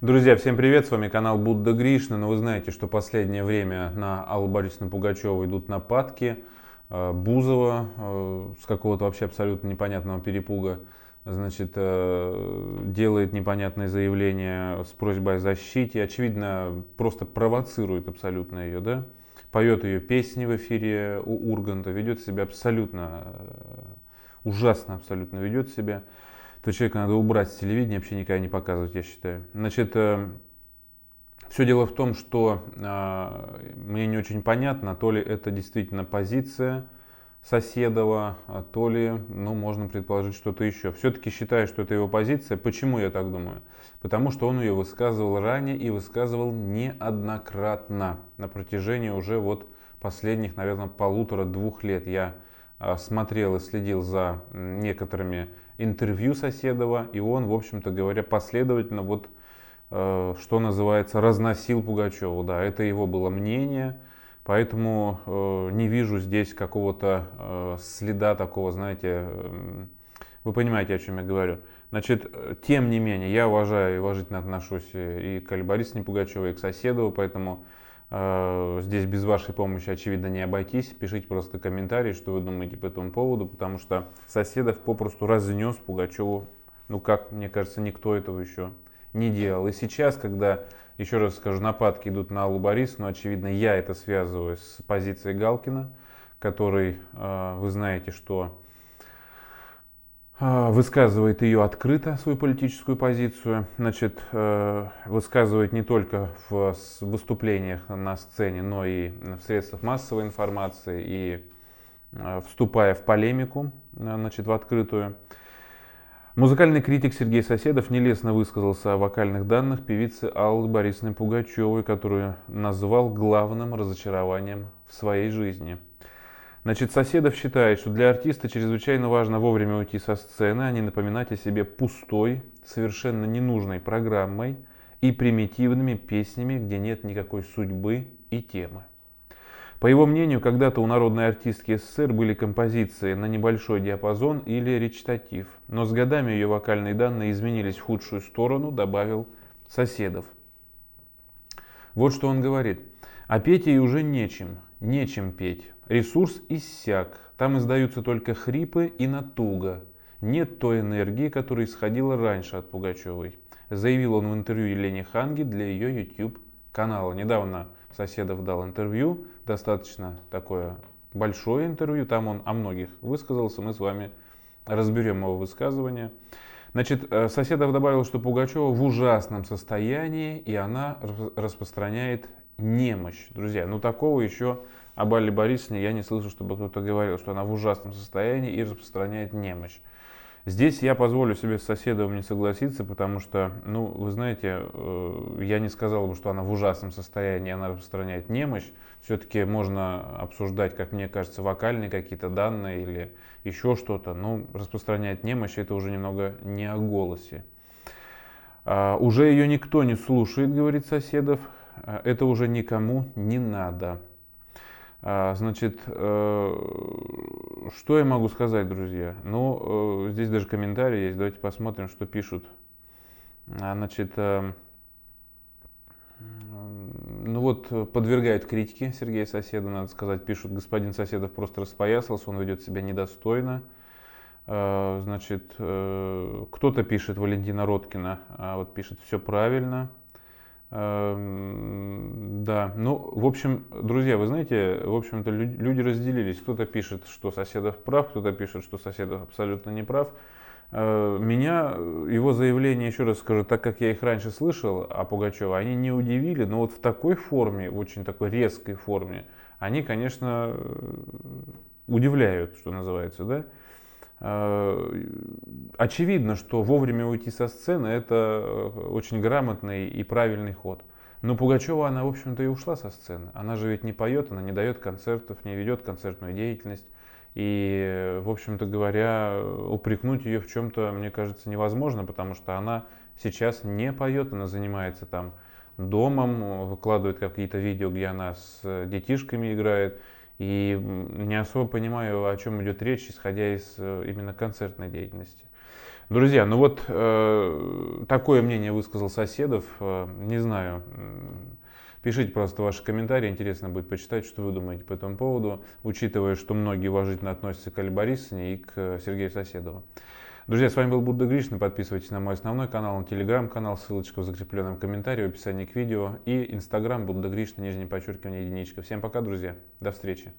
Друзья, всем привет, с вами канал Будда Гришна. Но вы знаете, что последнее время на Аллу Борисовну Пугачеву идут нападки. Бузова с какого-то вообще абсолютно непонятного перепуга, значит, делает непонятные заявления с просьбой о защите. Очевидно, просто провоцирует абсолютно ее, да? Поет ее песни в эфире у Урганта, ведет себя абсолютно ужасно, абсолютно ведет себя. То человека надо убрать с телевидения, вообще никогда не показывать, я считаю. Значит, все дело в том, что мне не очень понятно, то ли это действительно позиция Соседова, то ли, ну, можно предположить что-то еще. Все-таки считаю, что это его позиция. Почему я так думаю? Потому что он ее высказывал ранее и высказывал неоднократно на протяжении уже вот последних, наверное, 1,5-2 лет. Я смотрел и следил за некоторыми интервью Соседова, и он, в общем-то говоря, последовательно вот что называется, разносил Пугачеву. Да, это его было мнение, поэтому не вижу здесь какого-то следа такого, знаете, вы понимаете, о чем я говорю. Значит, тем не менее, я уважаю и уважительно отношусь и к Алле Борисовне Пугачевой, и к Соседову, поэтому здесь без вашей помощи, очевидно, не обойтись. Пишите просто комментарии, что вы думаете по этому поводу, потому что Соседов попросту разнес Пугачеву, ну, как мне кажется, никто этого еще не делал. И сейчас, когда, еще раз скажу, нападки идут на Аллу Борисовну, очевидно, я это связываю с позицией Галкина, который, вы знаете, что высказывает ее открыто, свою политическую позицию, значит, высказывает не только в выступлениях на сцене, но и в средствах массовой информации, и вступая в полемику, значит, в открытую. Музыкальный критик Сергей Соседов нелестно высказался о вокальных данных певицы Аллы Борисовны Пугачевой, которую назвал главным разочарованием в своей жизни. Значит, Соседов считает, что для артиста чрезвычайно важно вовремя уйти со сцены, а не напоминать о себе пустой, совершенно ненужной программой и примитивными песнями, где нет никакой судьбы и темы. По его мнению, когда-то у народной артистки СССР были композиции на небольшой диапазон или речитатив, но с годами ее вокальные данные изменились в худшую сторону, добавил Соседов. Вот что он говорит. А петь ей уже нечем петь. Ресурс иссяк, там издаются только хрипы и натуга. Нет той энергии, которая исходила раньше от Пугачевой, заявил он в интервью Елене Ханги для ее YouTube канала. Недавно Соседов дал интервью, достаточно такое большое интервью, там он о многих высказался, мы с вами разберем его высказывание. Значит, Соседов добавил, что Пугачева в ужасном состоянии, и она распространяет немощь. Друзья, ну такого еще об Алле Борисовне я не слышал, чтобы кто-то говорил, что она в ужасном состоянии и распространяет немощь. Здесь я позволю себе с Соседовым не согласиться, потому что, ну, вы знаете, я не сказал бы, что она в ужасном состоянии, она распространяет немощь. Все-таки можно обсуждать, как мне кажется, вокальные какие-то данные или еще что-то. Но распространять немощь — это уже немного не о голосе. Уже ее никто не слушает, говорит Соседов. Это уже никому не надо. Значит, что я могу сказать, друзья? Ну, здесь даже комментарии есть. Давайте посмотрим, что пишут. Значит, ну вот, подвергают критике Сергея Соседа, надо сказать. Пишут, господин Соседов просто распоясался, он ведет себя недостойно. Значит, кто-то пишет, Валентина Роткина, вот пишет, все правильно. Да, ну, в общем, друзья, вы знаете, в общем-то, люди разделились. Кто-то пишет, что Соседов прав, кто-то пишет, что Соседов абсолютно не прав. Меня его заявления, еще раз скажу, так как я их раньше слышал о Пугачеве, они не удивили, но вот в такой форме, в очень такой резкой форме, они, конечно, удивляют, что называется, да. Очевидно, что вовремя уйти со сцены — это очень грамотный и правильный ход. Но Пугачева, она, в общем-то, и ушла со сцены. Она же ведь не поет, она не дает концертов, не ведет концертную деятельность. И, в общем-то говоря, упрекнуть ее в чем-то, мне кажется, невозможно, потому что она сейчас не поет, она занимается там домом, выкладывает какие-то видео, где она с детишками играет. И не особо понимаю, о чем идет речь, исходя из именно концертной деятельности. Друзья, ну вот такое мнение высказал Соседов. Не знаю, пишите просто ваши комментарии, интересно будет почитать, что вы думаете по этому поводу, учитывая, что многие уважительно относятся к Алле Борисовне и к Сергею Соседову. Друзья, с вами был Будда Гришна. Подписывайтесь на мой основной канал, на телеграм-канал, ссылочка в закрепленном комментарии в описании к видео и инстаграм Будда Гришна, _единичка. Всем пока, друзья, до встречи.